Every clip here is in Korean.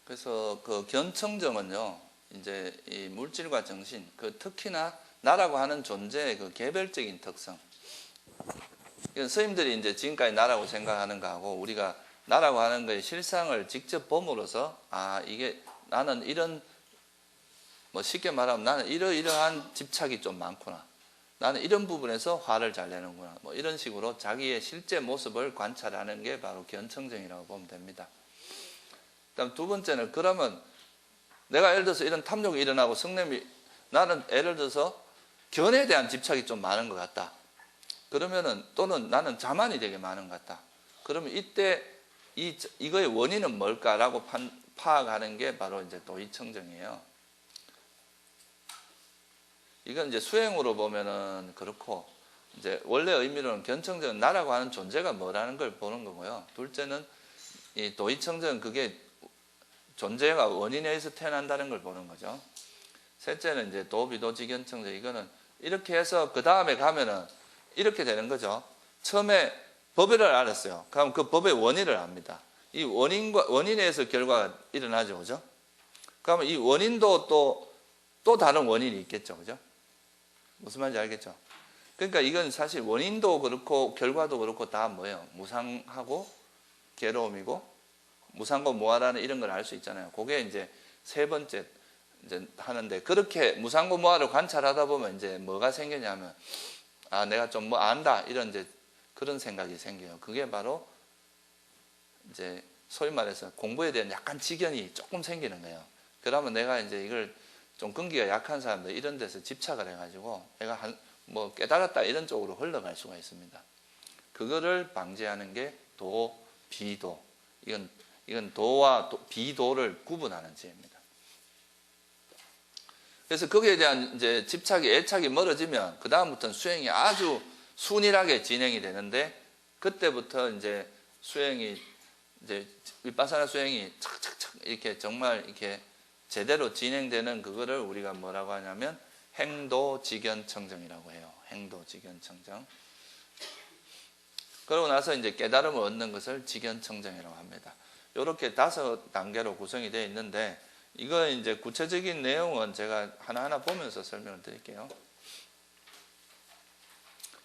그래서 그 견청정은요, 이제 이 물질과 정신, 그 특히나 나라고 하는 존재의 그 개별적인 특성. 이건 스님들이 이제 지금까지 나라고 생각하는 거하고 우리가 나라고 하는 거의 실상을 직접 봄으로써 이게 나는 이런 뭐 쉽게 말하면 나는 이러이러한 집착이 좀 많구나. 나는 이런 부분에서 화를 잘 내는구나. 뭐 이런 식으로 자기의 실제 모습을 관찰하는 게 바로 견청정이라고 보면 됩니다. 그다음 두 번째는 그러면 내가 예를 들어서 이런 탐욕이 일어나고 성냄이 나는 예를 들어서 견에 대한 집착이 좀 많은 것 같다. 그러면은 또는 나는 자만이 되게 많은 것 같다. 그러면 이때 이거의 원인은 뭘까라고 파악하는 게 바로 이제 도의청정이에요. 이건 이제 수행으로 보면은 그렇고 이제 원래 의미로는 견청정은 나라고 하는 존재가 뭐라는 걸 보는 거고요. 둘째는 이 도의청정은 그게 존재가 원인에 의해서 태어난다는 걸 보는 거죠. 셋째는 이제 도비도지견청정. 이거는 이렇게 해서 그 다음에 가면은 이렇게 되는 거죠. 처음에 법을 알았어요. 그럼 그 법의 원인을 압니다. 이 원인에 의해서 결과가 일어나죠, 그죠? 그러면 이 원인도 또 다른 원인이 있겠죠, 그죠? 무슨 말인지 알겠죠? 그러니까 이건 사실 원인도 그렇고 결과도 그렇고 다 뭐예요? 무상하고 괴로움이고 무상고 무아라는 이런 걸 알 수 있잖아요. 그게 이제 세 번째 이제 하는데 그렇게 무상고 무아를 관찰하다 보면 이제 뭐가 생기냐면 내가 좀 뭐 안다 이런 이제 그런 생각이 생겨요. 그게 바로 이제 소위 말해서 공부에 대한 약간 지견이 조금 생기는 거예요. 그러면 내가 이제 이걸 좀 끈기가 약한 사람들 이런 데서 집착을 해가지고 내가 뭐 깨달았다 이런 쪽으로 흘러갈 수가 있습니다. 그거를 방지하는 게 도, 비도. 이건 도와 비도를 구분하는 지혜입니다. 그래서 거기에 대한 이제 애착이 멀어지면 그 다음부터는 수행이 아주 순일하게 진행이 되는데 그때부터 이제 수행이 이제 윗바사나 수행이 착착착 이렇게 정말 이렇게 제대로 진행되는 그거를 우리가 뭐라고 하냐면 행도직견청정이라고 해요. 행도직견청정. 그러고 나서 이제 깨달음을 얻는 것을 직견청정이라고 합니다. 이렇게 5단계로 구성이 되어 있는데 이거 이제 구체적인 내용은 제가 하나하나 보면서 설명을 드릴게요.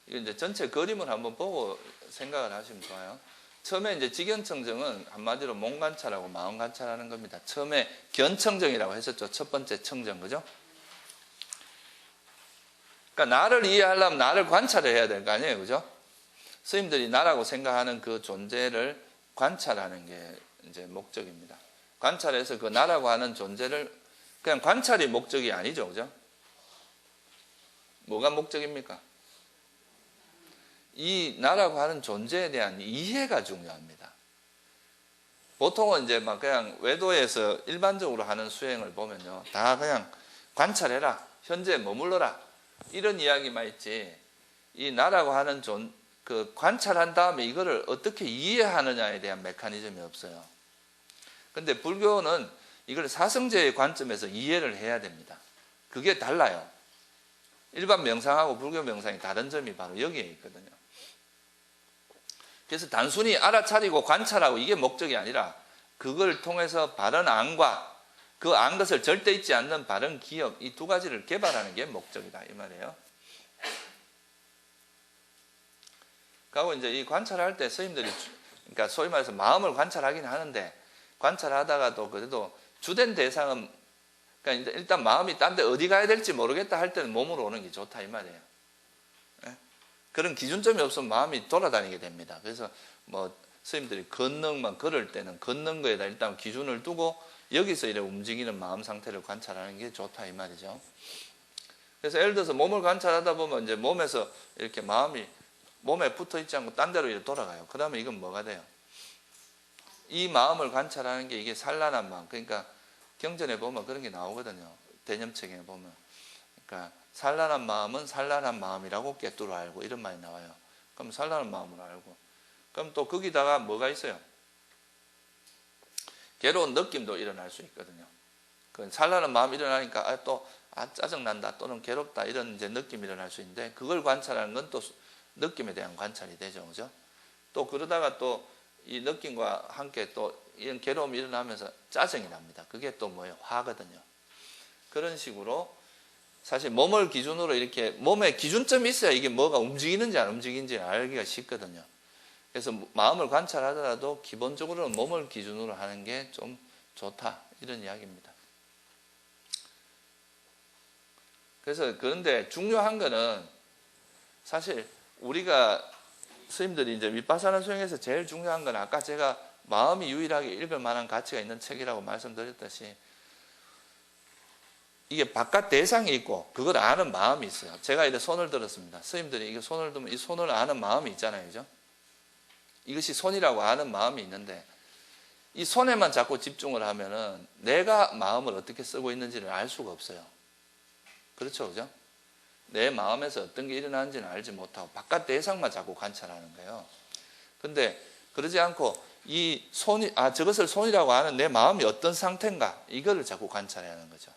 이거 이제 전체 그림을 한번 보고 생각을 하시면 좋아요. 처음에 이제 직견청정은 한마디로 몸 관찰하고 마음 관찰하는 겁니다. 처음에 견청정이라고 했었죠. 첫 번째 청정, 그죠? 그러니까 나를 이해하려면 나를 관찰을 해야 될 거 아니에요, 그죠? 스님들이 나라고 생각하는 그 존재를 관찰하는 게 이제 목적입니다. 관찰해서 그 나라고 하는 존재를 그냥 관찰이 목적이 아니죠, 그죠? 뭐가 목적입니까? 이 나라고 하는 존재에 대한 이해가 중요합니다. 보통은 이제 막 그냥 외도에서 일반적으로 하는 수행을 보면요, 다 그냥 관찰해라, 현재에 머물러라 이런 이야기만 있지. 이 나라고 하는 그 관찰한 다음에 이거를 어떻게 이해하느냐에 대한 메커니즘이 없어요. 근데 불교는 이걸 사성제의 관점에서 이해를 해야 됩니다. 그게 달라요. 일반 명상하고 불교 명상이 다른 점이 바로 여기에 있거든요. 그래서 단순히 알아차리고 관찰하고 이게 목적이 아니라 그걸 통해서 바른 안과 그 안 것을 절대 잊지 않는 바른 기억 이 두 가지를 개발하는 게 목적이다 이 말이에요. 그리고 이제 이 관찰할 때 스님들이 그러니까 소위 말해서 마음을 관찰하긴 하는데 관찰하다가도 그래도 주된 대상은 그러니까 일단 마음이 딴 데 어디 가야 될지 모르겠다 할 때는 몸으로 오는 게 좋다 이 말이에요. 네? 그런 기준점이 없으면 마음이 돌아다니게 됩니다. 그래서 뭐 스님들이 걷는만 걸을 때는 걷는 거에다 일단 기준을 두고 여기서 이렇게 움직이는 마음 상태를 관찰하는 게 좋다 이 말이죠. 그래서 예를 들어서 몸을 관찰하다 보면 이제 몸에서 이렇게 마음이 몸에 붙어 있지 않고 딴 데로 이렇게 돌아가요. 그러면 이건 뭐가 돼요? 이 마음을 관찰하는 게 이게 산란한 마음. 그러니까 경전에 보면 그런 게 나오거든요. 대념책에 보면. 그러니까 산란한 마음은 산란한 마음이라고 깨뚫어 알고 이런 말이 나와요. 그럼 산란한 마음을 알고. 그럼 또 거기다가 뭐가 있어요? 괴로운 느낌도 일어날 수 있거든요. 그 산란한 마음이 일어나니까 짜증난다 또는 괴롭다 이런 이제 느낌이 일어날 수 있는데 그걸 관찰하는 건 또 느낌에 대한 관찰이 되죠. 그죠? 또 그러다가 또 이 느낌과 함께 또 이런 괴로움이 일어나면서 짜증이 납니다. 그게 또 뭐예요? 화거든요. 그런 식으로 사실 몸을 기준으로 이렇게 몸에 기준점이 있어야 이게 뭐가 움직이는지 안 움직이는지 알기가 쉽거든요. 그래서 마음을 관찰하더라도 기본적으로는 몸을 기준으로 하는 게 좀 좋다, 이런 이야기입니다. 그래서 그런데 중요한 거는 사실 우리가 스님들이 이제 위파사나 수행에서 제일 중요한 건 아까 제가 마음이 유일하게 읽을 만한 가치가 있는 책이라고 말씀드렸듯이 이게 바깥 대상이 있고 그걸 아는 마음이 있어요. 제가 이렇게 손을 들었습니다. 스님들이 이게 손을 들면 이 손을 아는 마음이 있잖아요. 그죠? 이것이 손이라고 아는 마음이 있는데 이 손에만 자꾸 집중을 하면은 내가 마음을 어떻게 쓰고 있는지를 알 수가 없어요. 그렇죠, 그죠? 내 마음에서 어떤 게 일어나는지는 알지 못하고 바깥 대상만 자꾸 관찰하는 거예요. 근데 그러지 않고 이 손이, 저것을 손이라고 하는 내 마음이 어떤 상태인가, 이거를 자꾸 관찰해야 하는 거죠.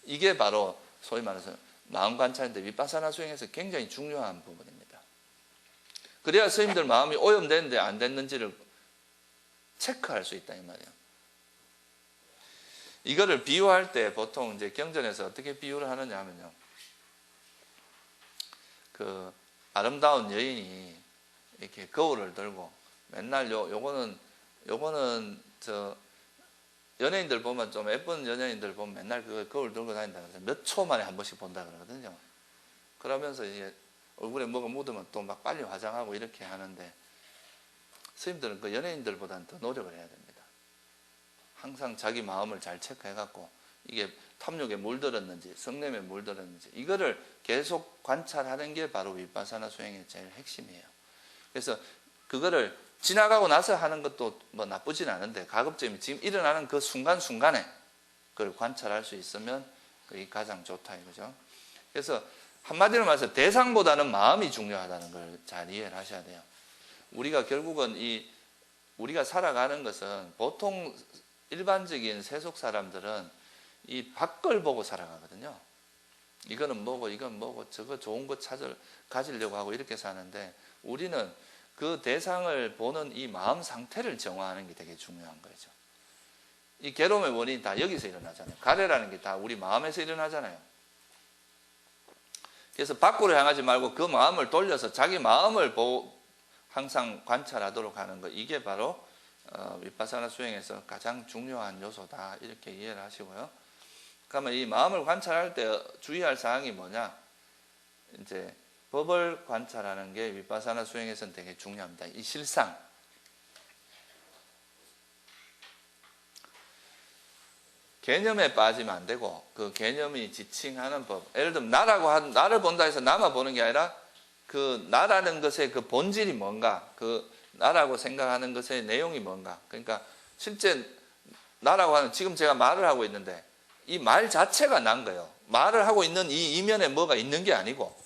이게 바로 소위 말해서 마음 관찰인데 위파사나 수행에서 굉장히 중요한 부분입니다. 그래야 스님들 마음이 오염됐는데 안 됐는지를 체크할 수 있다 이 말이에요. 이거를 비유할 때 보통 이제 경전에서 어떻게 비유를 하느냐 하면요. 그 아름다운 여인이 이렇게 거울을 들고 맨날 요거는 저 연예인들 보면 좀 예쁜 연예인들 보면 맨날 그 거울 들고 다닌다 그래서 몇 초 만에 한 번씩 본다 그러거든요. 그러면서 이제 얼굴에 뭐가 묻으면 또 막 빨리 화장하고 이렇게 하는데 스님들은 그 연예인들보다는 더 노력을 해야 됩니다. 항상 자기 마음을 잘 체크해갖고 이게 탐욕에 물들었는지 성냄에 물들었는지 이거를 계속 관찰하는 게 바로 위파사나 수행의 제일 핵심이에요. 그래서 그거를 지나가고 나서 하는 것도 뭐 나쁘진 않은데 가급적이면 지금 일어나는 그 순간순간에 그걸 관찰할 수 있으면 그게 가장 좋다 이거죠. 그래서 한마디로 말해서 대상보다는 마음이 중요하다는 걸 잘 이해를 하셔야 돼요. 우리가 결국은 우리가 살아가는 것은 보통 일반적인 세속 사람들은 이 밖을 보고 살아가거든요. 이거는 뭐고 이건 뭐고 저거 좋은 거 가지려고 하고 이렇게 사는데 우리는 그 대상을 보는 이 마음 상태를 정화하는 게 되게 중요한 거죠. 이 괴로움의 원인이 다 여기서 일어나잖아요. 가래라는 게 다 우리 마음에서 일어나잖아요. 그래서 밖으로 향하지 말고 그 마음을 돌려서 자기 마음을 항상 관찰하도록 하는 거, 이게 바로 위파사나 수행에서 가장 중요한 요소다 이렇게 이해를 하시고요. 그러면 이 마음을 관찰할 때 주의할 사항이 뭐냐? 이제 법을 관찰하는 게 위파사나 수행에서는 되게 중요합니다. 이 실상. 개념에 빠지면 안 되고 그 개념이 지칭하는 법. 예를 들면 나를 본다 해서 나만 보는 게 아니라 그 나라는 것의 그 본질이 뭔가, 그 나라고 생각하는 것의 내용이 뭔가. 그러니까 실제 나라고 하는, 지금 제가 말을 하고 있는데 이 말 자체가 난 거예요. 말을 하고 있는 이 이면에 뭐가 있는 게 아니고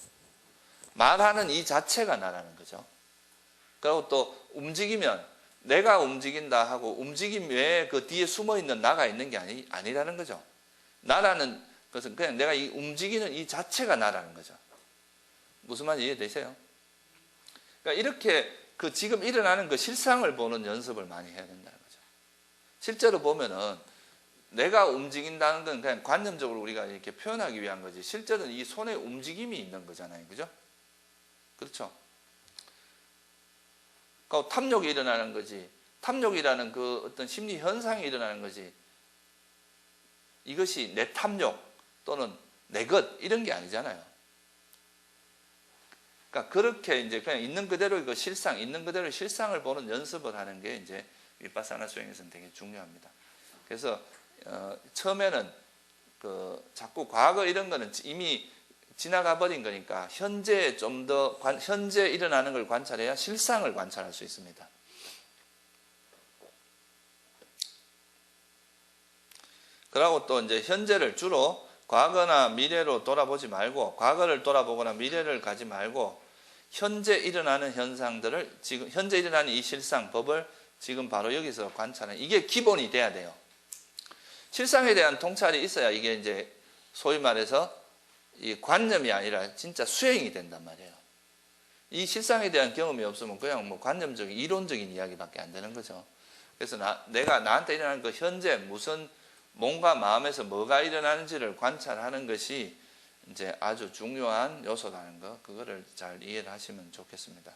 말하는 이 자체가 나라는 거죠. 그리고 또 움직이면 내가 움직인다 하고 움직임 외에 그 뒤에 숨어있는 나가 있는 게 아니라는 거죠. 나라는 것은 그냥 내가 이 움직이는 이 자체가 나라는 거죠. 무슨 말인지 이해되세요? 그러니까 이렇게 그 지금 일어나는 그 실상을 보는 연습을 많이 해야 된다는 거죠. 실제로 보면은 내가 움직인다는 건 그냥 관념적으로 우리가 이렇게 표현하기 위한 거지 실제로는 이 손에 움직임이 있는 거잖아요. 그죠? 그렇죠? 그러니까 탐욕이 일어나는 거지. 탐욕이라는 그 어떤 심리 현상이 일어나는 거지. 이것이 내 탐욕 또는 내 것 이런 게 아니잖아요. 그러니까 그렇게 이제 그냥 있는 그대로 그 실상, 있는 그대로 실상을 보는 연습을 하는 게 이제 위파사나 수행에서는 되게 중요합니다. 그래서 처음에는 그 자꾸 과거 이런 거는 이미 지나가 버린 거니까 현재 좀 더 현재 일어나는 걸 관찰해야 실상을 관찰할 수 있습니다. 그리고 또 이제 현재를 주로 과거나 미래로 돌아보지 말고 과거를 돌아보거나 미래를 가지 말고 현재 일어나는 현상들을 지금 현재 일어나는 이 실상 법을 지금 바로 여기서 관찰하는 이게 기본이 돼야 돼요. 실상에 대한 통찰이 있어야 이게 이제 소위 말해서 이 관념이 아니라 진짜 수행이 된단 말이에요. 이 실상에 대한 경험이 없으면 그냥 뭐 관념적인 이론적인 이야기밖에 안 되는 거죠. 그래서 내가 나한테 일어나는 그 현재 무슨 몸과 마음에서 뭐가 일어나는지를 관찰하는 것이 이제 아주 중요한 요소라는 거, 그거를 잘 이해를 하시면 좋겠습니다.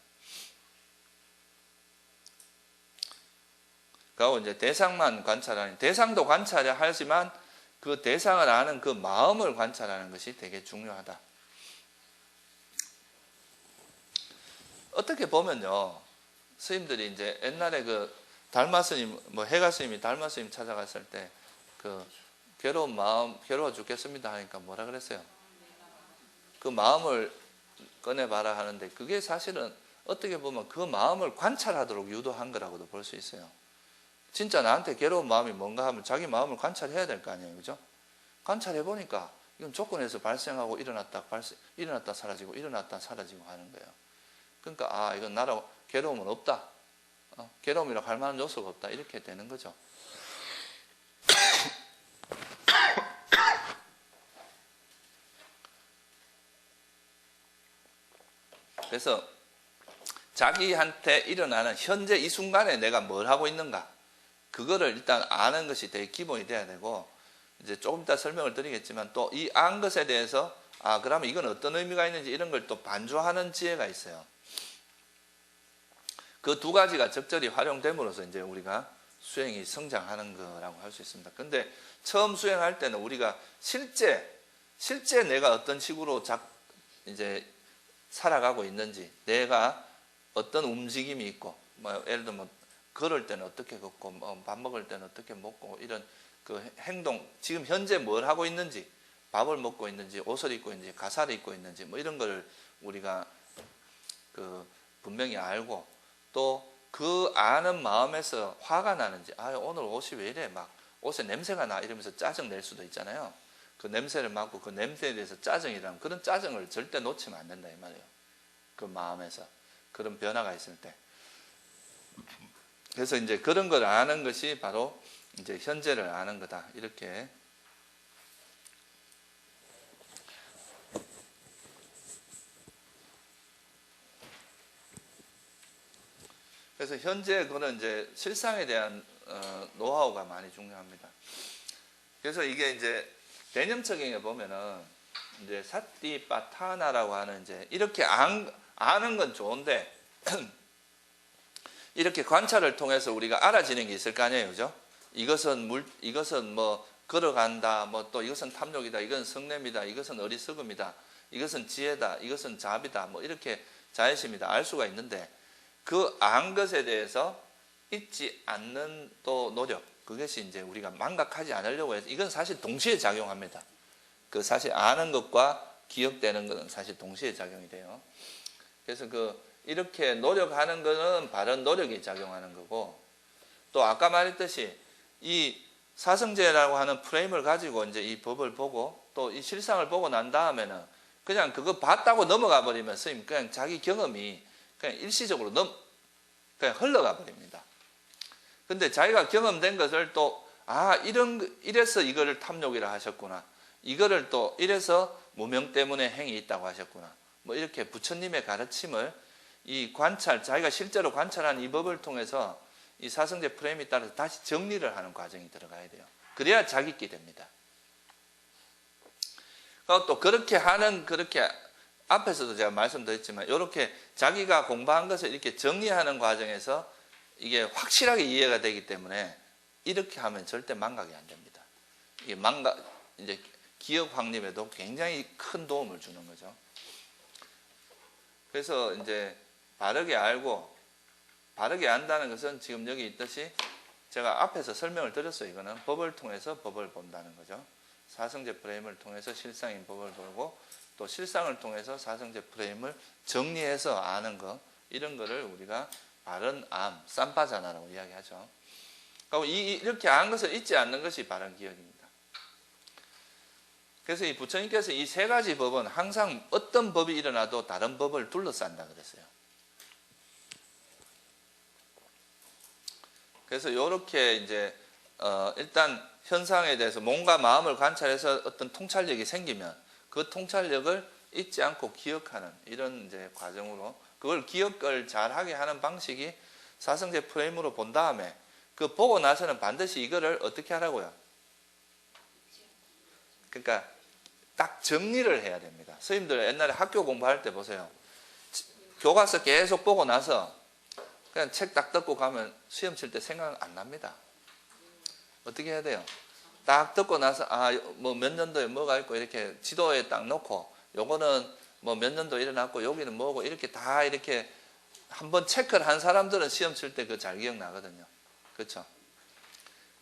그리고 이제 대상만 관찰하는, 대상도 관찰해야 하지만 그 대상을 아는 그 마음을 관찰하는 것이 되게 중요하다. 어떻게 보면요, 스님들이 이제 옛날에 그 달마 스님, 뭐 해가 스님이 달마 스님 찾아갔을 때 그 괴로운 마음, 괴로워 죽겠습니다 하니까 뭐라 그랬어요? 그 마음을 꺼내봐라 하는데, 그게 사실은 어떻게 보면 그 마음을 관찰하도록 유도한 거라고도 볼 수 있어요. 진짜 나한테 괴로운 마음이 뭔가 하면 자기 마음을 관찰해야 될 거 아니에요, 그죠? 관찰해 보니까 이건 조건에서 발생하고 일어났다 사라지고 일어났다 사라지고 하는 거예요. 그러니까 이건 나로 괴로움은 없다, 괴로움이라고 할 만한 요소가 없다, 이렇게 되는 거죠. 그래서 자기한테 일어나는 현재 이 순간에 내가 뭘 하고 있는가, 그거를 일단 아는 것이 되게 기본이 돼야 되고, 이제 조금 이따 설명을 드리겠지만 또 이 안 것에 대해서 그러면 이건 어떤 의미가 있는지 이런 걸 또 반주하는 지혜가 있어요. 그 두 가지가 적절히 활용됨으로써 이제 우리가 수행이 성장하는 거라고 할 수 있습니다. 근데 처음 수행할 때는 우리가 실제 내가 어떤 식으로 이제 살아가고 있는지, 내가 어떤 움직임이 있고, 뭐 예를 들면 걸을 때는 어떻게 걷고, 밥 먹을 때는 어떻게 먹고, 이런 그 행동, 지금 현재 뭘 하고 있는지, 밥을 먹고 있는지, 옷을 입고 있는지, 가사를 입고 있는지, 뭐 이런 거를 우리가 그 분명히 알고, 또 그 아는 마음에서 화가 나는지, 오늘 옷이 왜 이래, 막 옷에 냄새가 나, 이러면서 짜증 낼 수도 있잖아요. 그 냄새를 맡고 그 냄새에 대해서 짜증이라면 그런 짜증을 절대 놓치면 안 된다 이 말이에요. 그 마음에서 그런 변화가 있을 때. 그래서 이제 그런 걸 아는 것이 바로 이제 현재를 아는 거다, 이렇게. 그래서 현재 그는 이제 실상에 대한 노하우가 많이 중요합니다. 그래서 이게 이제 개념적인 게 보면은 이제 사티파타나라고 하는, 이제 이렇게 아는 건 좋은데 이렇게 관찰을 통해서 우리가 알아지는 게 있을 거 아니에요, 그죠? 이것은 뭐 걸어간다, 뭐 또 이것은 탐욕이다, 이것은 성냄이다, 이것은 어리석음이다, 이것은 지혜다, 이것은 자비다, 뭐 이렇게 자애심이다 알 수가 있는데, 그 안 것에 대해서 잊지 않는 또 노력, 그것이 이제 우리가 망각하지 않으려고 해서, 이건 사실 동시에 작용합니다. 그 사실 아는 것과 기억되는 것은 사실 동시에 작용이 돼요. 그래서 이렇게 노력하는 것은 바른 노력이 작용하는 거고, 또 아까 말했듯이 이 사성제라고 하는 프레임을 가지고 이제 이 법을 보고 또 이 실상을 보고 난 다음에는 그냥 그거 봤다고 넘어가 버리면 스님 그냥 자기 경험이 그냥 일시적으로 그냥 흘러가 버립니다. 근데 자기가 경험된 것을 또 이래서 이거를 탐욕이라 하셨구나, 이거를 또 이래서 무명 때문에 행이 있다고 하셨구나, 뭐 이렇게 부처님의 가르침을 자기가 실제로 관찰한 이 법을 통해서 이 사성제 프레임에 따라서 다시 정리를 하는 과정이 들어가야 돼요. 그래야 자기끼 됩니다. 또 그렇게 앞에서도 제가 말씀드렸지만 이렇게 자기가 공부한 것을 이렇게 정리하는 과정에서 이게 확실하게 이해가 되기 때문에 이렇게 하면 절대 망각이 안 됩니다. 이게 이제 기억 확립에도 굉장히 큰 도움을 주는 거죠. 그래서 이제 바르게 알고, 바르게 안다는 것은 지금 여기 있듯이 제가 앞에서 설명을 드렸어요. 이거는 법을 통해서 법을 본다는 거죠. 사성제 프레임을 통해서 실상인 법을 보고, 또 실상을 통해서 사성제 프레임을 정리해서 아는 것, 이런 거를 우리가 바른 암, 쌈바자나라고 이야기하죠. 그리고 이렇게 안 것을 잊지 않는 것이 바른 기억입니다. 그래서 이 부처님께서 이 세 가지 법은 항상 어떤 법이 일어나도 다른 법을 둘러싼다 그랬어요. 그래서 이렇게 이제 일단 현상에 대해서 몸과 마음을 관찰해서 어떤 통찰력이 생기면 그 통찰력을 잊지 않고 기억하는 이런 이제 과정으로 그걸 기억을 잘하게 하는 방식이 사성제 프레임으로 본 다음에 그 보고 나서는 반드시 이거를 어떻게 하라고요? 그러니까 딱 정리를 해야 됩니다. 선생님들 옛날에 학교 공부할 때 보세요. 교과서 계속 보고 나서 그냥 책 딱 덮고 가면 시험 칠 때 생각 안 납니다. 어떻게 해야 돼요? 딱 듣고 나서 뭐 몇 년도에 뭐가 있고 이렇게 지도에 딱 놓고 요거는 뭐 몇 년도 일어났고 여기는 뭐고 이렇게 다 이렇게 한번 체크를 한 사람들은 시험 칠 때 그 잘 기억나거든요. 그렇죠?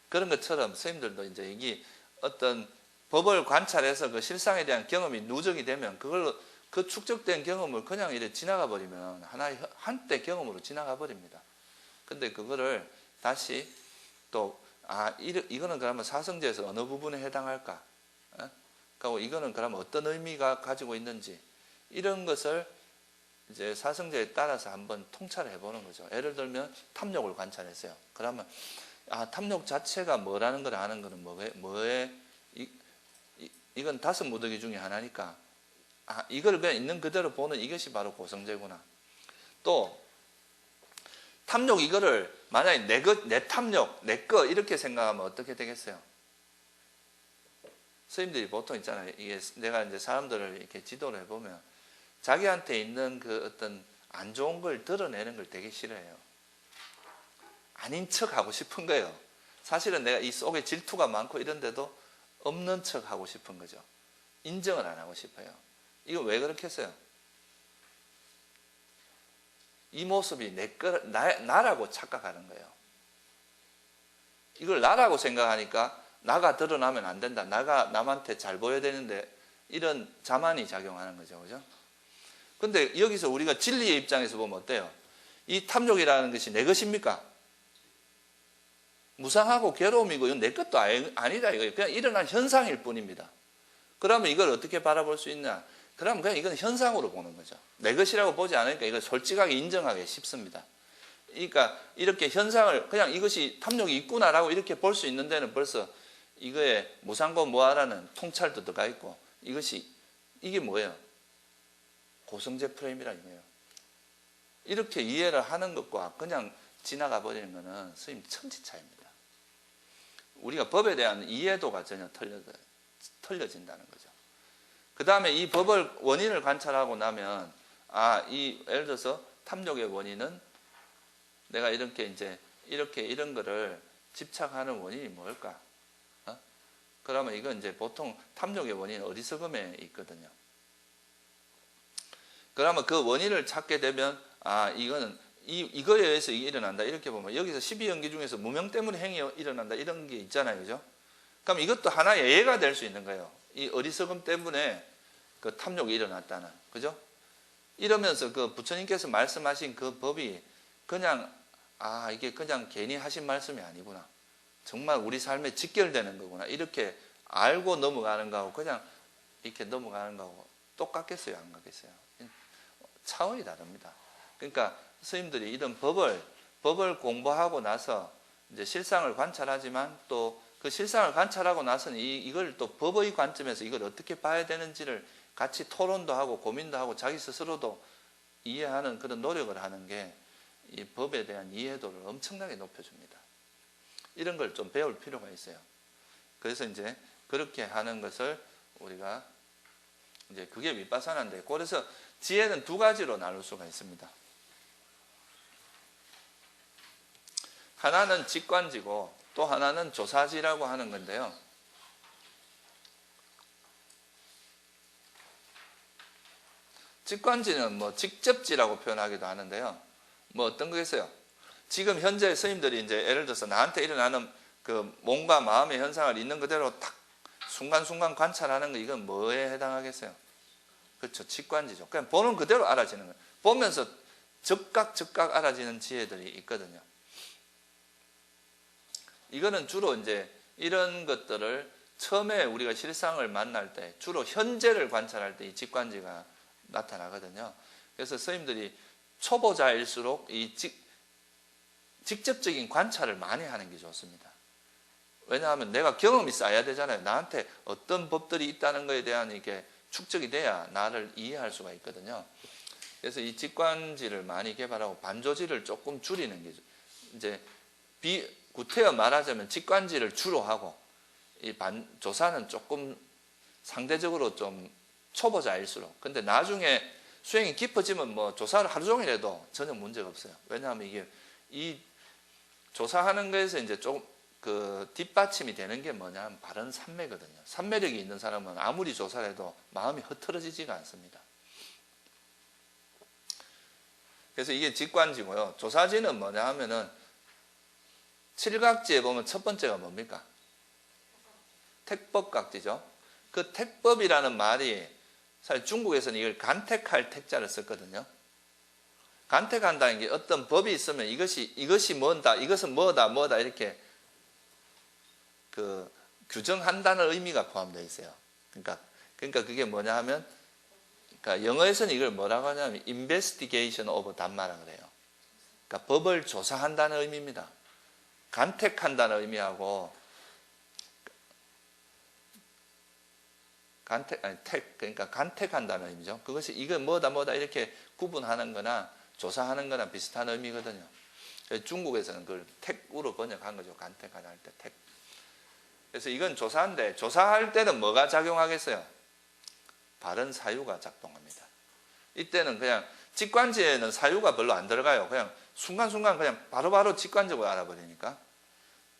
그런 것처럼 선생님들도 이제 이게 어떤 법을 관찰해서 그 실상에 대한 경험이 누적이 되면 그걸로 그 축적된 경험을 그냥 이렇게 지나가 버리면 하나의 한때 경험으로 지나가 버립니다. 근데 그거를 다시 또 이거는 그러면 사성제에서 어느 부분에 해당할까? 그리고 이거는 그러면 어떤 의미가 가지고 있는지 이런 것을 이제 사성제에 따라서 한번 통찰을 해보는 거죠. 예를 들면 탐욕을 관찰했어요. 그러면 탐욕 자체가 뭐라는 걸 아는 거는 뭐에 이건 다섯 무더기 중에 하나니까 이걸 그냥 있는 그대로 보는 이것이 바로 고성제구나. 또 탐욕 이거를 만약에 내 탐욕, 내 거 이렇게 생각하면 어떻게 되겠어요? 선생님들이 보통 있잖아요. 이게 내가 이제 사람들을 이렇게 지도를 해보면 자기한테 있는 그 어떤 안 좋은 걸 드러내는 걸 되게 싫어해요. 아닌 척 하고 싶은 거예요. 사실은 내가 이 속에 질투가 많고 이런데도 없는 척 하고 싶은 거죠. 인정을 안 하고 싶어요. 이거 왜 그렇게 했어요? 이 모습이 나라고 착각하는 거예요. 이걸 나라고 생각하니까 나가 드러나면 안 된다. 나가 남한테 잘 보여야 되는데 이런 자만이 작용하는 거죠. 그죠? 근데 여기서 우리가 진리의 입장에서 보면 어때요? 이 탐욕이라는 것이 내 것입니까? 무상하고 괴로움이고 이건 내 것도 아니다 이거예요. 그냥 일어난 현상일 뿐입니다. 그러면 이걸 어떻게 바라볼 수 있냐? 그러면 그냥 이건 현상으로 보는 거죠. 내 것이라고 보지 않으니까 이걸 솔직하게 인정하기 쉽습니다. 그러니까 이렇게 현상을 그냥 이것이 탐욕이 있구나라고 이렇게 볼 수 있는 데는 벌써 이거에 무상고 무아라는 통찰도 들어가 있고 이게 뭐예요? 고성제 프레임이라는 거예요. 이렇게 이해를 하는 것과 그냥 지나가 버리는 것은 스님 천지 차이입니다. 우리가 법에 대한 이해도가 전혀 틀려진다는 거죠. 그 다음에 이 법을 원인을 관찰하고 나면 예를 들어서 탐욕의 원인은 내가 이렇게 이런 거를 집착하는 원인이 뭘까? 그러면 이건 이제 보통 탐욕의 원인은 어리석음에 있거든요. 그러면 그 원인을 찾게 되면 이거는 이거에 의해서 이게 일어난다. 이렇게 보면 여기서 12연기 중에서 무명 때문에 행위 일어난다. 이런 게 있잖아요. 그죠? 그럼 이것도 하나의 예가 될 수 있는 거예요. 이 어리석음 때문에 그 탐욕이 일어났다는. 그죠? 이러면서 그 부처님께서 말씀하신 그 법이 그냥 이게 그냥 괜히 하신 말씀이 아니구나. 정말 우리 삶에 직결되는 거구나. 이렇게 알고 넘어가는 거하고 그냥 이렇게 넘어가는 거하고 똑같겠어요? 안 같겠어요? 차원이 다릅니다. 그러니까 스님들이 이런 법을 공부하고 나서 이제 실상을 관찰하지만 또 그 실상을 관찰하고 나서는 이걸 또 법의 관점에서 이걸 어떻게 봐야 되는지를 같이 토론도 하고 고민도 하고 자기 스스로도 이해하는 그런 노력을 하는 게 이 법에 대한 이해도를 엄청나게 높여줍니다. 이런 걸 좀 배울 필요가 있어요. 그래서 이제 그렇게 하는 것을 우리가 이제 그게 윗바사나인데, 그래서 지혜는 두 가지로 나눌 수가 있습니다. 하나는 직관지고 또 하나는 조사지라고 하는 건데요. 직관지는 뭐 직접지라고 표현하기도 하는데요. 뭐 어떤 거겠어요? 지금 현재 스님들이 이제 예를 들어서 나한테 일어나는 그 몸과 마음의 현상을 있는 그대로 딱 순간순간 관찰하는 거, 이건 뭐에 해당하겠어요? 그렇죠. 직관지죠. 그냥 보는 그대로 알아지는 거예요. 보면서 즉각 알아지는 지혜들이 있거든요. 이거는 주로 이제 이런 것들을 처음에 우리가 실상을 만날 때 주로 현재를 관찰할 때 이 직관지가 나타나거든요. 그래서 스님들이 초보자일수록 이 직접적인 관찰을 많이 하는 게 좋습니다. 왜냐하면 내가 경험이 쌓여야 되잖아요. 나한테 어떤 법들이 있다는 것에 대한 이게 축적이 돼야 나를 이해할 수가 있거든요. 그래서 이 직관지를 많이 개발하고 반조지를 조금 줄이는 게 이제 구태여 말하자면 직관지를 주로 하고 이 조사는 조금 상대적으로 좀 초보자일수록. 근데 나중에 수행이 깊어지면 뭐 조사를 하루 종일 해도 전혀 문제가 없어요. 왜냐하면 이게 이 조사하는 거에서 이제 조금 그 뒷받침이 되는 게 뭐냐면 바른 삼매거든요. 삼매력이 있는 사람은 아무리 조사를 해도 마음이 흐트러지지가 않습니다. 그래서 이게 직관지고요. 조사지는 뭐냐 하면은 칠각지에 보면 첫 번째가 뭡니까? 택법각지죠. 그 택법이라는 말이 사실 중국에서는 이걸 간택할 택자를 썼거든요. 간택한다는 게 어떤 법이 있으면 이것이 뭔다, 이것은 뭐다 이렇게 그 규정한다는 의미가 포함되어 있어요. 그러니까 그게 뭐냐 하면, 그러니까 영어에서는 이걸 뭐라고 하냐면 investigation of 단마라 그래요. 그러니까 법을 조사한다는 의미입니다. 간택한다는 의미하고 그러니까 간택한다는 의미죠. 그것이 이건 뭐다 이렇게 구분하는 거나 조사하는 거나 비슷한 의미거든요. 중국에서는 그걸 택으로 번역한 거죠. 간택할 때 택. 그래서 이건 조사인데 조사할 때는 뭐가 작용하겠어요? 바른 사유가 작동합니다. 이때는 그냥 직관지에는 사유가 별로 안 들어가요. 그냥 순간순간 그냥 바로바로 직관적으로 알아버리니까.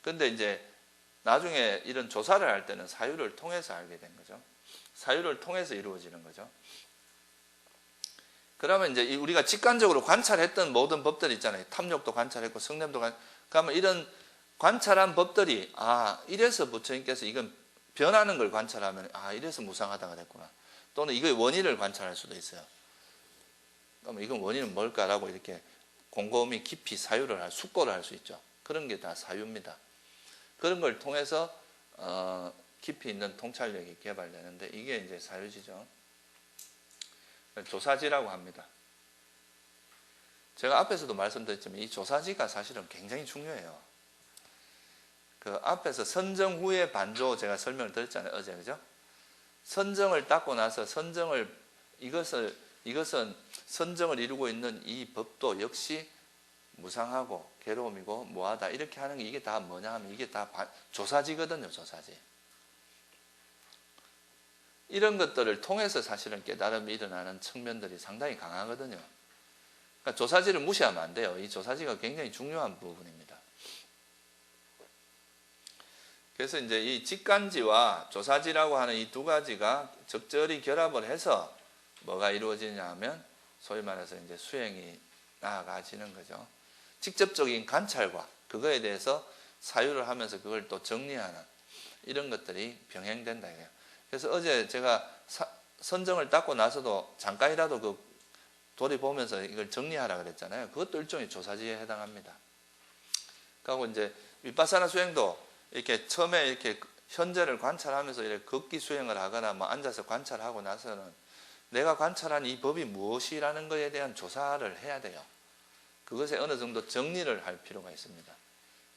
근데 이제 나중에 이런 조사를 할 때는 사유를 통해서 알게 된 거죠. 사유를 통해서 이루어지는 거죠. 그러면 이제 우리가 직관적으로 관찰했던 모든 법들 있잖아요. 탐욕도 관찰했고 성냄도 그러면 이런 관찰한 법들이 이래서 부처님께서 이건 변하는 걸 관찰하면 이래서 무상하다가 됐구나. 또는 이거의 원인을 관찰할 수도 있어요. 그러면 이건 원인은 뭘까라고 이렇게 곰곰이 깊이 사유를 숙고를 할 수 있죠. 그런 게 다 사유입니다. 그런 걸 통해서 깊이 있는 통찰력이 개발되는데 이게 이제 사유지죠. 조사지라고 합니다. 제가 앞에서도 말씀드렸지만 이 조사지가 사실은 굉장히 중요해요. 그 앞에서 선정 후에 반조 제가 설명을 드렸잖아요. 어제 그죠? 선정을 닦고 나서 이것은 선정을 이루고 있는 이 법도 역시 무상하고 괴로움이고 뭐하다 이렇게 하는 게 이게 다 뭐냐 하면 이게 다 조사지거든요. 조사지. 이런 것들을 통해서 사실은 깨달음이 일어나는 측면들이 상당히 강하거든요. 그러니까 조사지를 무시하면 안 돼요. 이 조사지가 굉장히 중요한 부분입니다. 그래서 이제 이 직관지와 조사지라고 하는 이 두 가지가 적절히 결합을 해서 뭐가 이루어지냐 하면 소위 말해서 이제 수행이 나아가지는 거죠. 직접적인 관찰과 그거에 대해서 사유를 하면서 그걸 또 정리하는 이런 것들이 병행된다. 그래서 어제 제가 선정을 닦고 나서도 잠깐이라도 그 돌이보면서 이걸 정리하라 그랬잖아요. 그것도 일종의 조사지에 해당합니다. 그리고 이제 윗바사나 수행도 이렇게 처음에 이렇게 현재를 관찰하면서 이렇게 걷기 수행을 하거나 뭐 앉아서 관찰하고 나서는 내가 관찰한 이 법이 무엇이라는 것에 대한 조사를 해야 돼요. 그것에 어느 정도 정리를 할 필요가 있습니다.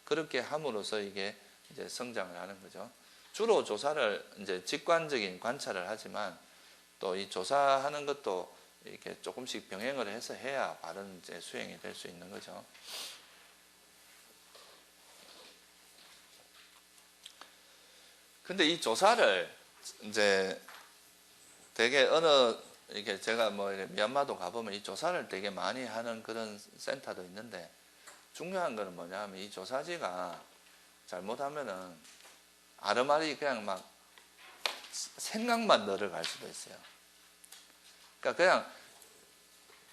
그렇게 함으로써 이게 이제 성장을 하는 거죠. 주로 조사를 이제 직관적인 관찰을 하지만 또 이 조사하는 것도 이렇게 조금씩 병행을 해서 해야 바른 이제 수행이 될 수 있는 거죠. 근데 이 조사를 이제 되게 이렇게 제가 뭐 미얀마도 가보면 이 조사를 되게 많이 하는 그런 센터도 있는데 중요한 거는 뭐냐면 이 조사지가 잘못하면은 아르마리 그냥 막 생각만 늘어갈 수도 있어요. 그러니까 그냥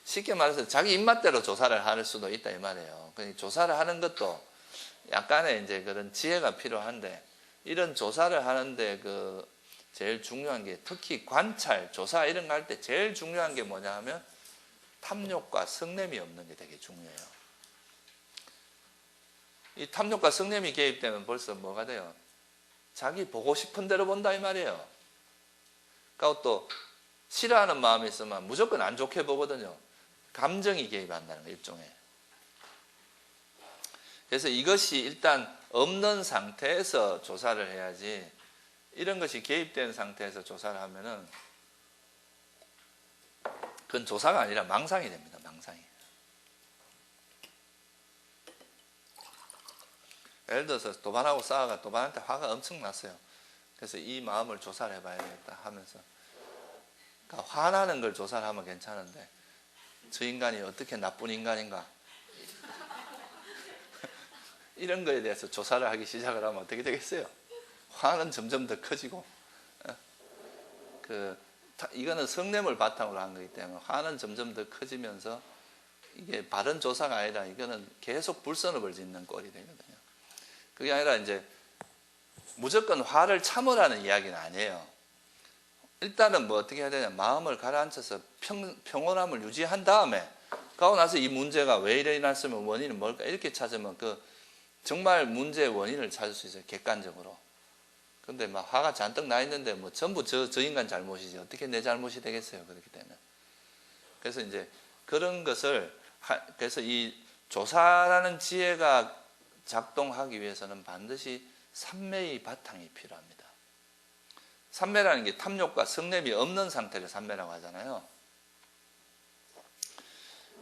쉽게 말해서 자기 입맛대로 조사를 할 수도 있다 이 말이에요. 그러니까 조사를 하는 것도 약간의 이제 그런 지혜가 필요한데 이런 조사를 하는데 그 제일 중요한 게 특히 관찰, 조사 이런 거 할 때 제일 중요한 게 뭐냐 하면 탐욕과 성냄이 없는 게 되게 중요해요. 이 탐욕과 성냄이 개입되면 벌써 뭐가 돼요? 자기 보고 싶은 대로 본다 이 말이에요. 그리고 또 싫어하는 마음이 있으면 무조건 안 좋게 보거든요. 감정이 개입한다는 거 일종의. 그래서 이것이 일단 없는 상태에서 조사를 해야지 이런 것이 개입된 상태에서 조사를 하면은 그건 조사가 아니라 망상이 됩니다. 망상이. 예를 들어서 도반하고 싸워가 도반한테 화가 엄청 났어요. 그래서 이 마음을 조사를 해봐야 되겠다 하면서, 그러니까 화나는 걸 조사를 하면 괜찮은데 저 인간이 어떻게 나쁜 인간인가 이런 거에 대해서 조사를 하기 시작을 하면 어떻게 되겠어요? 화는 점점 더 커지고, 이거는 성냄을 바탕으로 한 거기 때문에 화는 점점 더 커지면서 이게 바른 조사가 아니라 이거는 계속 불선업을 짓는 꼴이 되거든요. 그게 아니라 이제 무조건 화를 참으라는 이야기는 아니에요. 일단은 뭐 어떻게 해야 되냐, 마음을 가라앉혀서 평온함을 유지한 다음에, 그러고 나서 이 문제가 왜 일어났으면 원인은 뭘까 이렇게 찾으면 정말 문제의 원인을 찾을 수 있어요. 객관적으로. 근데 막 화가 잔뜩 나 있는데 뭐 전부 저 인간 잘못이지 어떻게 내 잘못이 되겠어요. 그렇기 때문에. 그래서 이제 그런 것을 그래서 이 조사라는 지혜가 작동하기 위해서는 반드시 삼매의 바탕이 필요합니다. 삼매라는 게 탐욕과 성냄이 없는 상태를 삼매라고 하잖아요.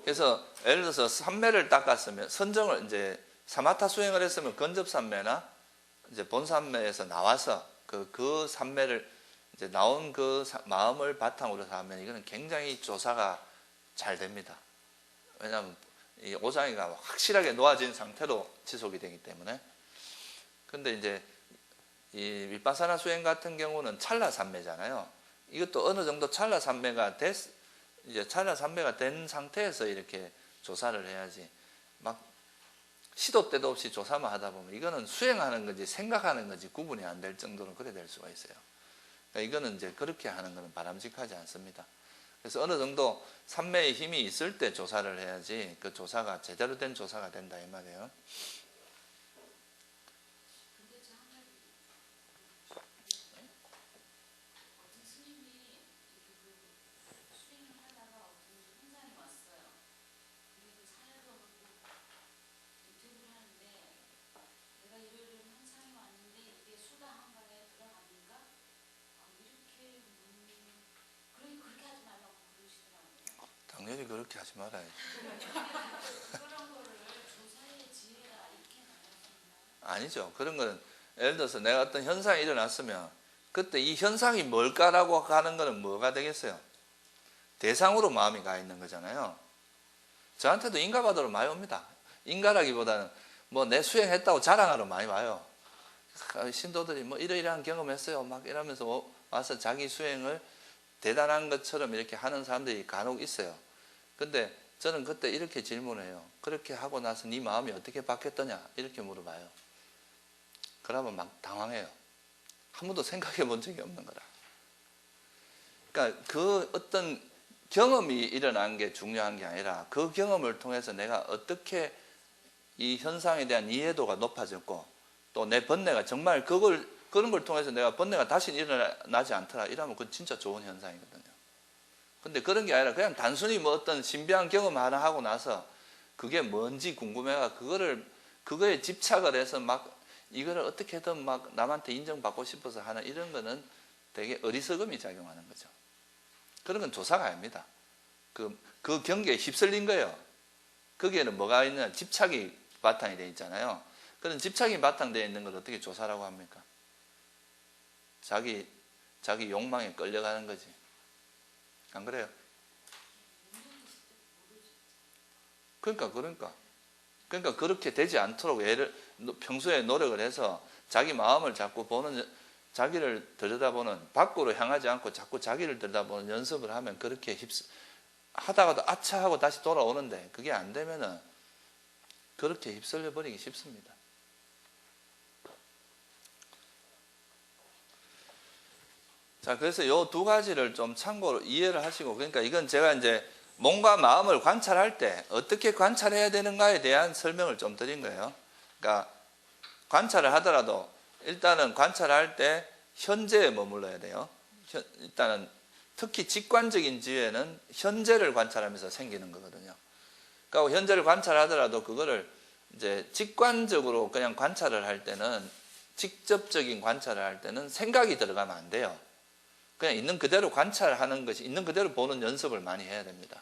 그래서 예를 들어서 삼매를 닦았으면, 선정을 이제 사마타 수행을 했으면 건접삼매나 이제 본삼매에서 나와서 그 삼매를 이제 나온 마음을 바탕으로 하면 이거는 굉장히 조사가 잘 됩니다. 왜냐하면 이 오장이가 확실하게 놓아진 상태로 지속이 되기 때문에. 근데 이제 이 위파사나 수행 같은 경우는 찰나삼매잖아요. 이것도 어느 정도 찰나삼매가 된 상태에서 이렇게 조사를 해야지, 막 시도 때도 없이 조사만 하다 보면 이거는 수행하는 건지 생각하는 건지 구분이 안 될 정도로 그래 될 수가 있어요. 그러니까 이거는 이제 그렇게 하는 것은 바람직하지 않습니다. 그래서 어느 정도 삼매의 힘이 있을 때 조사를 해야지 그 조사가 제대로 된 조사가 된다 이 말이에요. 당연히 그렇게 하지 말아야지. 아니죠. 그런 거는 예를 들어서 내가 어떤 현상이 일어났으면 그때 이 현상이 뭘까라고 하는 거는 뭐가 되겠어요? 대상으로 마음이 가 있는 거잖아요. 저한테도 인가받으러 많이 옵니다. 인가라기보다는 뭐 내 수행했다고 자랑하러 많이 와요. 신도들이 뭐 이러이러한 경험했어요 막 이러면서 와서 자기 수행을 대단한 것처럼 이렇게 하는 사람들이 간혹 있어요. 근데 저는 그때 이렇게 질문해요. 그렇게 하고 나서 네 마음이 어떻게 바뀌었더냐 이렇게 물어봐요. 그러면 막 당황해요. 한 번도 생각해 본 적이 없는 거라. 그러니까 그 어떤 경험이 일어난 게 중요한 게 아니라 그 경험을 통해서 내가 어떻게 이 현상에 대한 이해도가 높아졌고 또 내 번뇌가 정말 그런 걸 통해서 내가 번뇌가 다시 일어나지 않더라 이러면 그건 진짜 좋은 현상이거든요. 근데 그런 게 아니라 그냥 단순히 뭐 어떤 신비한 경험 하나 하고 나서 그게 뭔지 궁금해가 그거에 집착을 해서 막 이거를 어떻게든 막 남한테 인정받고 싶어서 하는 이런 거는 되게 어리석음이 작용하는 거죠. 그런 건 조사가 아닙니다. 그 경계에 휩쓸린 거예요. 거기에는 뭐가 있느냐, 집착이 바탕이 되어 있잖아요. 그런 집착이 바탕되어 있는 걸 어떻게 조사라고 합니까? 자기 욕망에 끌려가는 거지. 안 그래요? 그러니까 그렇게 되지 않도록 평소에 노력을 해서 자기 마음을 자꾸 자기를 들여다보는, 밖으로 향하지 않고 자꾸 자기를 들여다보는 연습을 하면 그렇게 하다가도 아차 하고 다시 돌아오는데 그게 안 되면은 그렇게 휩쓸려 버리기 쉽습니다. 자, 그래서 이 두 가지를 좀 참고로 이해를 하시고, 그러니까 이건 제가 이제 몸과 마음을 관찰할 때 어떻게 관찰해야 되는가에 대한 설명을 좀 드린 거예요. 그러니까 관찰을 하더라도 일단은 관찰할 때 현재에 머물러야 돼요. 일단은 특히 직관적인 지혜는 현재를 관찰하면서 생기는 거거든요. 그러니까 현재를 관찰하더라도 그거를 이제 직관적으로 그냥 관찰을 할 때는, 직접적인 관찰을 할 때는 생각이 들어가면 안 돼요. 그냥 있는 그대로 관찰하는 것이, 있는 그대로 보는 연습을 많이 해야 됩니다.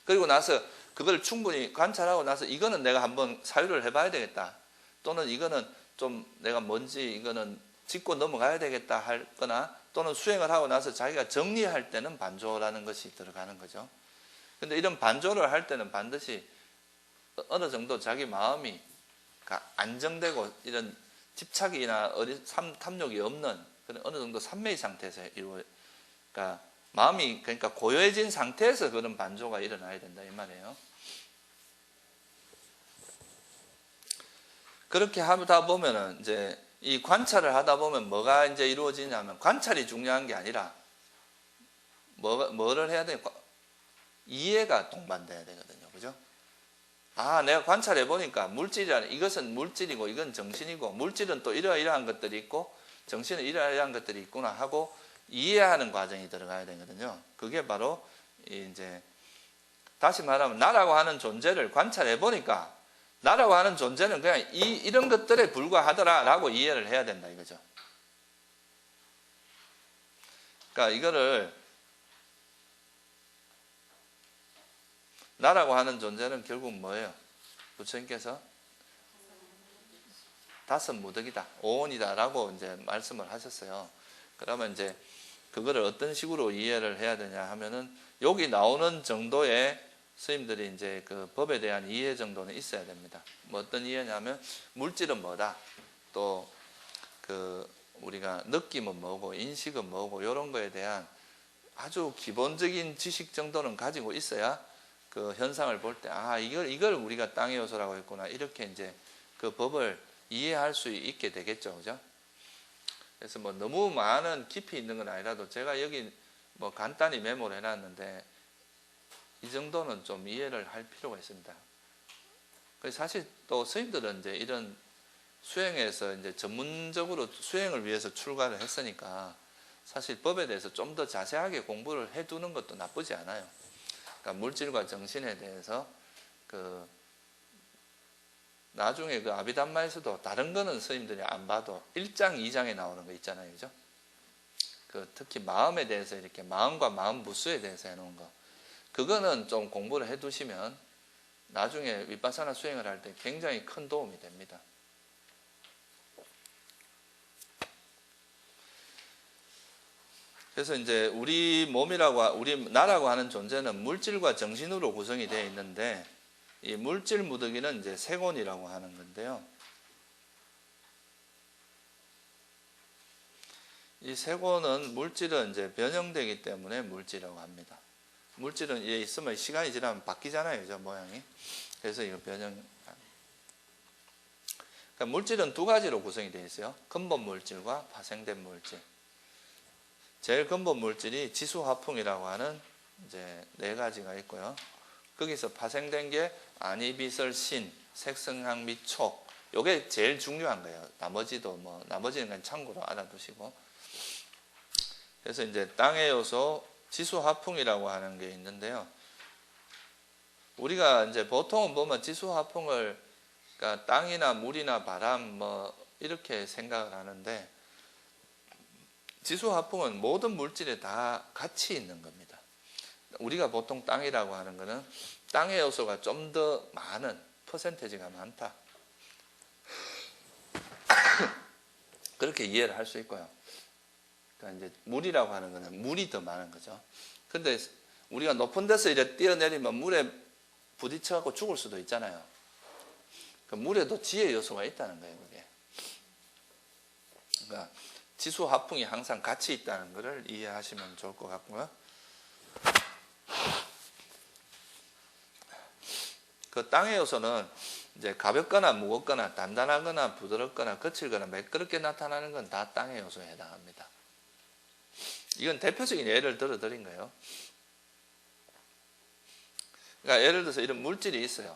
그리고 나서 그걸 충분히 관찰하고 나서 이거는 내가 한번 사유를 해봐야 되겠다. 또는 이거는 좀 내가 뭔지 이거는 짚고 넘어가야 되겠다 할 거나, 또는 수행을 하고 나서 자기가 정리할 때는 반조라는 것이 들어가는 거죠. 근데 이런 반조를 할 때는 반드시 어느 정도 자기 마음이 안정되고 이런 집착이나 탐욕이 없는 그런 어느 정도 삼昧상태에서 그러니까 마음이 그러니까 고요해진 상태에서 그런 반조가 일어나야 된다 이 말이에요. 그렇게 하다 보면은 이제 이 관찰을 하다 보면 뭐가 이제 이루어지냐면, 관찰이 중요한 게 아니라 뭐를 해야 돼? 이해가 동반돼야 되거든요. 그죠? 아, 내가 관찰해 보니까 물질이라는 이것은 물질이고 이건 정신이고, 물질은 또 이러이러한 것들이 있고 정신은 이러이러한 것들이 있구나 하고 이해하는 과정이 들어가야 되거든요. 그게 바로 이제 다시 말하면 나라고 하는 존재를 관찰해 보니까 나라고 하는 존재는 그냥 이런 것들에 불과하더라라고 이해를 해야 된다 이거죠. 그러니까 이거를 나라고 하는 존재는 결국 뭐예요? 부처님께서 다섯 무덕이다, 오온이다라고 이제 말씀을 하셨어요. 그러면 이제 그거를 어떤 식으로 이해를 해야 되냐 하면은 여기 나오는 정도의 스님들이 이제 그 법에 대한 이해 정도는 있어야 됩니다. 뭐 어떤 이해냐면 물질은 뭐다, 또 그 우리가 느낌은 뭐고 인식은 뭐고 이런 거에 대한 아주 기본적인 지식 정도는 가지고 있어야 그 현상을 볼 때 아 이걸 우리가 땅의 요소라고 했구나 이렇게 이제 그 법을 이해할 수 있게 되겠죠, 그죠? 그래서 뭐 너무 많은 깊이 있는 건 아니라도 제가 여기 뭐 간단히 메모를 해놨는데 이 정도는 좀 이해를 할 필요가 있습니다. 그래서 사실 또 스님들은 이제 이런 수행에서 이제 전문적으로 수행을 위해서 출가를 했으니까 사실 법에 대해서 좀 더 자세하게 공부를 해두는 것도 나쁘지 않아요. 그러니까 물질과 정신에 대해서 그 나중에 그 아비담마에서도 다른 거는 스님들이 안 봐도 1장, 2장에 나오는 거 있잖아요, 그죠? 그 특히 마음에 대해서 이렇게 마음과 마음 무수에 대해서 해놓은 거, 그거는 좀 공부를 해두시면 나중에 윗바사나 수행을 할 때 굉장히 큰 도움이 됩니다. 그래서 이제 우리 몸이라고, 우리 나라고 하는 존재는 물질과 정신으로 구성이 되어 있는데, 이 물질 무더기는 이제 세곤이라고 하는 건데요. 이 세곤은 물질은 이제 변형되기 때문에 물질이라고 합니다. 물질은 얘 있으면 시간이 지나면 바뀌잖아요, 저 모양이. 그래서 이거 변형. 그러니까 물질은 두 가지로 구성이 되어 있어요. 근본 물질과 파생된 물질. 제일 근본 물질이 지수화풍이라고 하는 이제 네 가지가 있고요. 거기서 파생된 게 안이비설신, 색성향 및 촉. 요게 제일 중요한 거예요. 나머지도 뭐 나머지는 그냥 참고로 알아두시고. 그래서 이제 땅의 요소 지수화풍이라고 하는 게 있는데요. 우리가 이제 보통은 보면 지수화풍을 그러니까 땅이나 물이나 바람 뭐 이렇게 생각을 하는데, 지수화풍은 모든 물질에 다 같이 있는 겁니다. 우리가 보통 땅이라고 하는 것은 땅의 요소가 좀 더 많은, 퍼센테이지가 많다. 그렇게 이해를 할 수 있고요. 그러니까 이제 물이라고 하는 것은 물이 더 많은 거죠. 근데 우리가 높은 데서 이렇게 뛰어내리면 물에 부딪혀갖고 죽을 수도 있잖아요. 그 물에도 지혜 요소가 있다는 거예요, 그게. 그러니까 지수화풍이 항상 같이 있다는 것을 이해하시면 좋을 것 같고요. 그 땅의 요소는 이제 가볍거나 무겁거나 단단하거나 부드럽거나 거칠거나 매끄럽게 나타나는 건 다 땅의 요소에 해당합니다. 이건 대표적인 예를 들어 드린 거예요. 그러니까 예를 들어서 이런 물질이 있어요.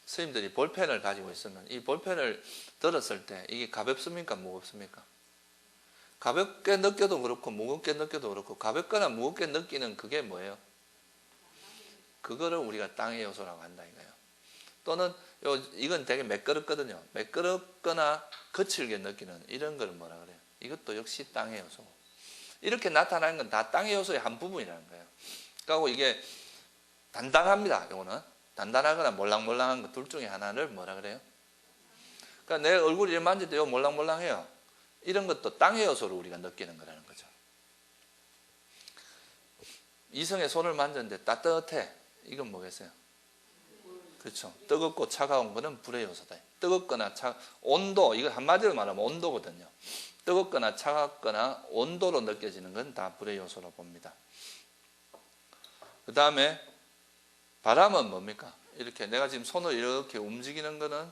스님들이 볼펜을 가지고 있으면 이 볼펜을 들었을 때 이게 가볍습니까, 무겁습니까? 가볍게 느껴도 그렇고 무겁게 느껴도 그렇고, 가볍거나 무겁게 느끼는 그게 뭐예요? 그거를 우리가 땅의 요소라고 한다 이거예요. 또는 이건 되게 매끄럽거든요. 매끄럽거나 거칠게 느끼는 이런 걸 뭐라 그래요? 이것도 역시 땅의 요소고. 이렇게 나타나는 건 다 땅의 요소의 한 부분이라는 거예요. 그리고 이게 단단합니다. 이거는 단단하거나 몰랑몰랑한 것 둘 중에 하나를 뭐라 그래요? 그러니까 내 얼굴이 이렇게 만질 때 몰랑몰랑해요. 이런 것도 땅의 요소를 우리가 느끼는 거라는 거죠. 이성의 손을 만졌는데 따뜻해. 이건 뭐겠어요? 그렇죠. 뜨겁고 차가운 거는 불의 요소다. 뜨겁거나 온도, 이거 한마디로 말하면 온도거든요. 뜨겁거나 차갑거나 온도로 느껴지는 건 다 불의 요소로 봅니다. 그 다음에 바람은 뭡니까? 이렇게 내가 지금 손을 이렇게 움직이는 거는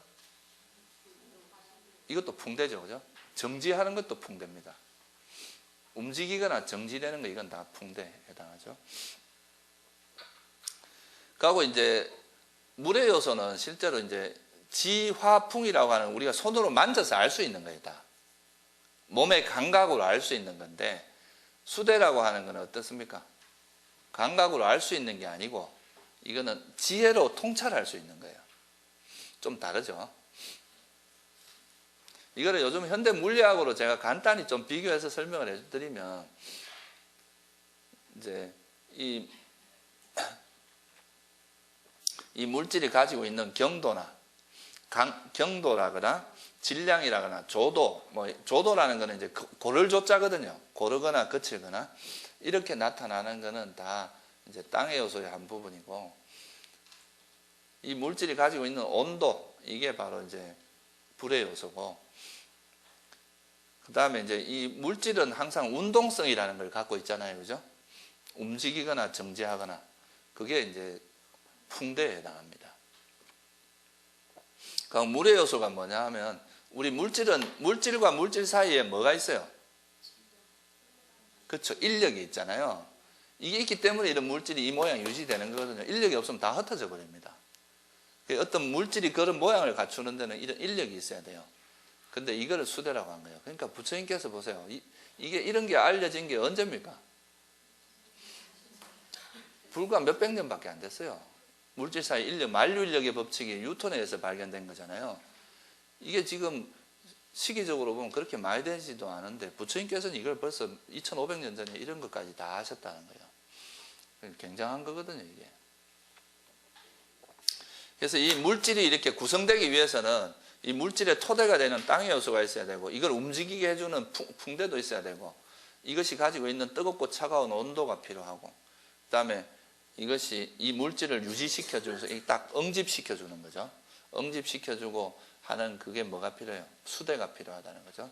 이것도 풍대죠. 그죠? 정지하는 것도 풍대입니다. 움직이거나 정지되는 거 이건 다 풍대에 해당하죠. 그리고 이제 물의 요소는 실제로 이제 지화풍이라고 하는 우리가 손으로 만져서 알 수 있는 거예요. 다. 몸의 감각으로 알 수 있는 건데 수대라고 하는 건 어떻습니까? 감각으로 알 수 있는 게 아니고 이거는 지혜로 통찰할 수 있는 거예요. 좀 다르죠. 이거를 요즘 현대 물리학으로 제가 간단히 좀 비교해서 설명을 해드리면 이제 이 물질이 가지고 있는 경도나 경도라거나 질량이라거나 조도, 조도라는 거는 이제 고를 조자거든요. 고르거나 거칠거나 이렇게 나타나는 거는 다 이제 땅의 요소의 한 부분이고, 이 물질이 가지고 있는 온도, 이게 바로 이제 불의 요소고, 그 다음에 이제 이 물질은 항상 운동성이라는 걸 갖고 있잖아요. 그죠? 움직이거나 정지하거나, 그게 이제 풍대에 해당합니다. 그럼 물의 요소가 뭐냐 하면, 우리 물질은 물질과 물질 사이에 뭐가 있어요? 그렇죠. 인력이 있잖아요. 이게 있기 때문에 이런 물질이 이 모양 유지되는 거거든요. 인력이 없으면 다 흩어져 버립니다. 어떤 물질이 그런 모양을 갖추는 데는 이런 인력이 있어야 돼요. 근데 이거를 수대라고 한 거예요. 그러니까 부처님께서 보세요. 이게 이런 게 알려진 게 언제입니까? 불과 몇백 년밖에 안 됐어요. 물질 사이 인력, 만류 인력의 법칙이 뉴턴에 의해서 발견된 거잖아요. 이게 지금 시기적으로 보면 그렇게 많이 되지도 않은데 부처님께서는 이걸 벌써 2500년 전에 이런 것까지 다 하셨다는 거예요. 굉장한 거거든요, 이게. 그래서 이 물질이 이렇게 구성되기 위해서는 이 물질의 토대가 되는 땅의 요소가 있어야 되고, 이걸 움직이게 해주는 풍대도 있어야 되고, 이것이 가지고 있는 뜨겁고 차가운 온도가 필요하고, 그 다음에 이것이 이 물질을 유지시켜주면서 딱 응집시켜주는 거죠. 응집시켜주고 하는 그게 뭐가 필요해요? 수대가 필요하다는 거죠.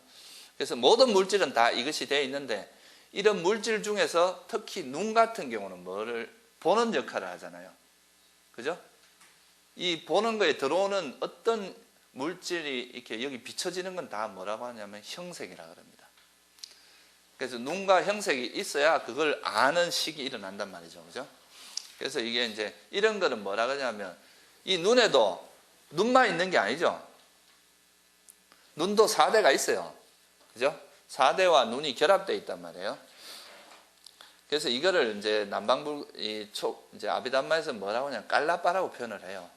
그래서 모든 물질은 다 이것이 되어 있는데, 이런 물질 중에서 특히 눈 같은 경우는 뭐를 보는 역할을 하잖아요. 그죠? 이 보는 거에 들어오는 어떤 물질이 이렇게 여기 비춰지는 건 다 뭐라고 하냐면 형색이라고 합니다. 그래서 눈과 형색이 있어야 그걸 아는 식이 일어난단 말이죠. 그죠? 그래서 이게 이제 이런 거는 뭐라 그러냐면, 이 눈에도 눈만 있는 게 아니죠. 눈도 4대가 있어요. 그죠? 4대와 눈이 결합되어 있단 말이에요. 그래서 이거를 이제 이제 아비담마에서 뭐라고 하냐, 깔라빠라고 표현을 해요.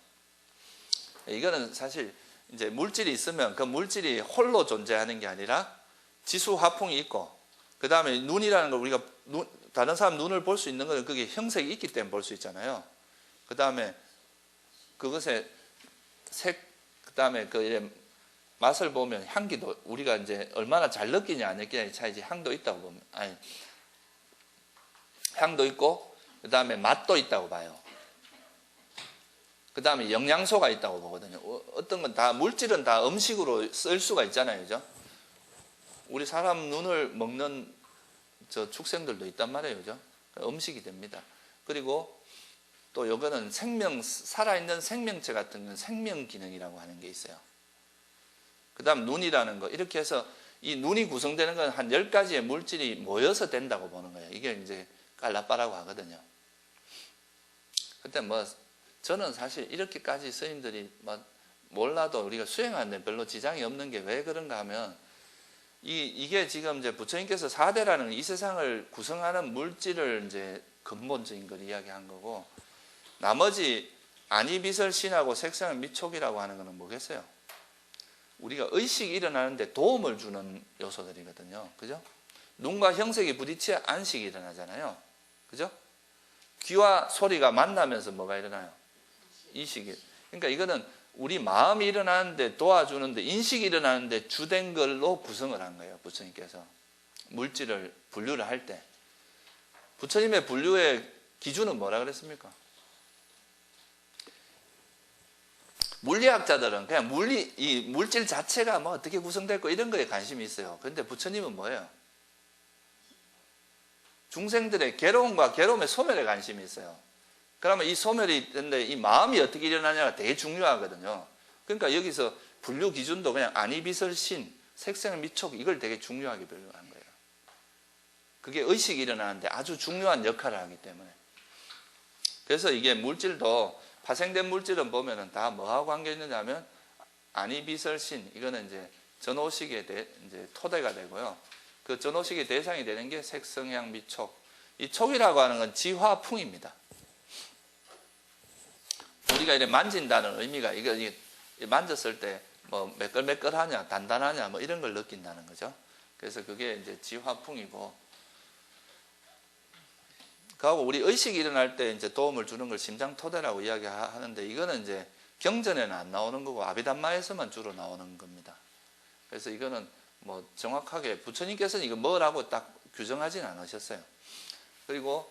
이거는 사실 이제 물질이 있으면 그 물질이 홀로 존재하는 게 아니라 지수 화풍이 있고, 그 다음에 눈이라는 걸 우리가 다른 사람 눈을 볼 수 있는 것은 그게 형색이 있기 때문에 볼 수 있잖아요. 그 다음에 그것의 색, 그 다음에 그 맛을 보면 향기도 우리가 이제 얼마나 잘 느끼냐 안 느끼냐의 차이지, 향도 있다고 보면, 아니, 향도 있고, 그 다음에 맛도 있다고 봐요. 그 다음에 영양소가 있다고 보거든요. 어떤 건 다, 물질은 다 음식으로 쓸 수가 있잖아요. 그죠? 우리 사람 눈을 먹는 축생들도 있단 말이에요. 그죠? 음식이 됩니다. 그리고 또 요거는 살아있는 생명체 같은 건 생명 기능이라고 하는 게 있어요. 그 다음 눈이라는 거. 이렇게 해서 이 눈이 구성되는 건 한 10가지의 물질이 모여서 된다고 보는 거예요. 이게 이제 깔라빠라고 하거든요. 그때 저는 사실 이렇게까지 스님들이 몰라도 우리가 수행하는데 별로 지장이 없는 게 왜 그런가 하면, 이게 지금 이제 부처님께서 4대라는 이 세상을 구성하는 물질을 이제 근본적인 걸 이야기한 거고, 나머지 아니비설신하고 색상을 미촉이라고 하는 거는 뭐겠어요? 우리가 의식이 일어나는데 도움을 주는 요소들이거든요. 그죠? 눈과 형색이 부딪혀야 안식이 일어나잖아요. 그죠? 귀와 소리가 만나면서 뭐가 일어나요? 이식이. 그러니까 이거는 우리 마음이 일어나는데 도와주는데 인식이 일어나는데 주된 걸로 구성을 한 거예요. 부처님께서 물질을 분류를 할 때 부처님의 분류의 기준은 뭐라 그랬습니까? 물리학자들은 그냥 이 물질 자체가 뭐 어떻게 구성됐고 이런 거에 관심이 있어요. 그런데 부처님은 뭐예요? 중생들의 괴로움과 괴로움의 소멸에 관심이 있어요. 그러면 이 소멸이 있는데 이 마음이 어떻게 일어나냐가 되게 중요하거든요. 그러니까 여기서 분류 기준도 그냥 안이비설신, 색생미촉 이걸 되게 중요하게 분류한 거예요. 그게 의식이 일어나는데 아주 중요한 역할을 하기 때문에. 그래서 이게 물질도 파생된 물질은 보면은 다 뭐하고 관계 있느냐 하면 안이비설신 이거는 이제 전오식의 이제 토대가 되고요. 그 전오식의 대상이 되는 게 색성향 미촉. 이 촉이라고 하는 건 지화풍입니다. 우리가 이렇게 만진다는 의미가 이거 만졌을 때 뭐 매끌매끌하냐 단단하냐 뭐 이런 걸 느낀다는 거죠. 그래서 그게 이제 지화풍이고, 그하고 우리 의식이 일어날 때 이제 도움을 주는 걸 심장토대라고 이야기하는데 이거는 이제 경전에는 안 나오는 거고 아비담마에서만 주로 나오는 겁니다. 그래서 이거는 뭐 정확하게 부처님께서는 이거 뭐라고 딱 규정하지는 않으셨어요. 그리고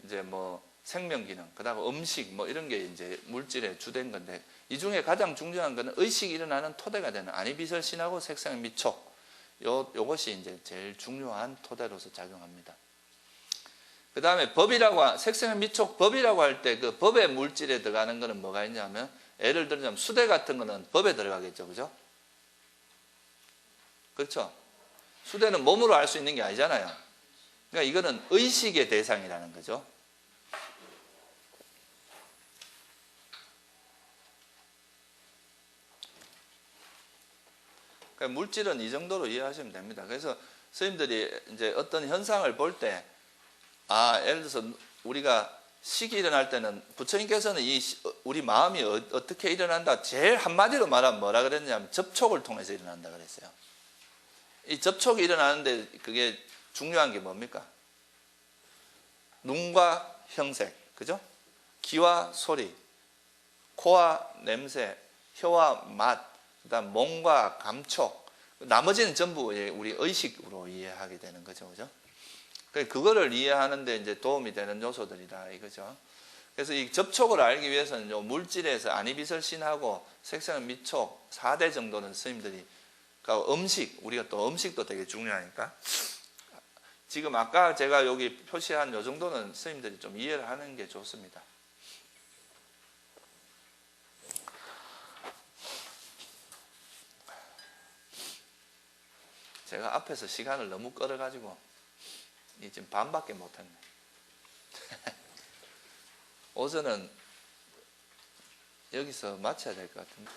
이제 뭐 생명기능, 그다음 음식 뭐 이런 게 이제 물질의 주된 건데 이 중에 가장 중요한 거는 의식이 일어나는 토대가 되는 안이비설신하고 색생미촉 요것이 이제 제일 중요한 토대로서 작용합니다. 그 다음에 법이라고, 색생미촉 법이라고 할 때 그 법의 물질에 들어가는 거는 뭐가 있냐면 예를 들자면 수대 같은 거는 법에 들어가겠죠. 그죠? 그렇죠? 수대는 몸으로 알 수 있는 게 아니잖아요. 그러니까 이거는 의식의 대상이라는 거죠. 그러니까 물질은 이 정도로 이해하시면 됩니다. 그래서 스님들이 이제 어떤 현상을 볼 때, 예를 들어서 우리가 식이 일어날 때는 부처님께서는 우리 마음이 어떻게 일어난다, 제일 한마디로 말하면 뭐라 그랬냐면 접촉을 통해서 일어난다 그랬어요. 이 접촉이 일어나는데 그게 중요한 게 뭡니까? 눈과 형색, 그죠? 귀와 소리, 코와 냄새, 혀와 맛, 그다음 몸과 감촉, 나머지는 전부 우리 의식으로 이해하게 되는 거죠, 그죠? 그거를 이해하는데 이제 도움이 되는 요소들이다 이거죠. 그래서 이 접촉을 알기 위해서는 물질에서 안이비설신하고 색생미촉 4대 정도는 스님들이, 그러니까 음식, 우리가 또 음식도 되게 중요하니까 지금 아까 제가 여기 표시한 요 정도는 스님들이 좀 이해를 하는 게 좋습니다. 제가 앞에서 시간을 너무 끌어가지고 지금 반밖에 못했네. 오전은 여기서 마쳐야 될 것 같은데.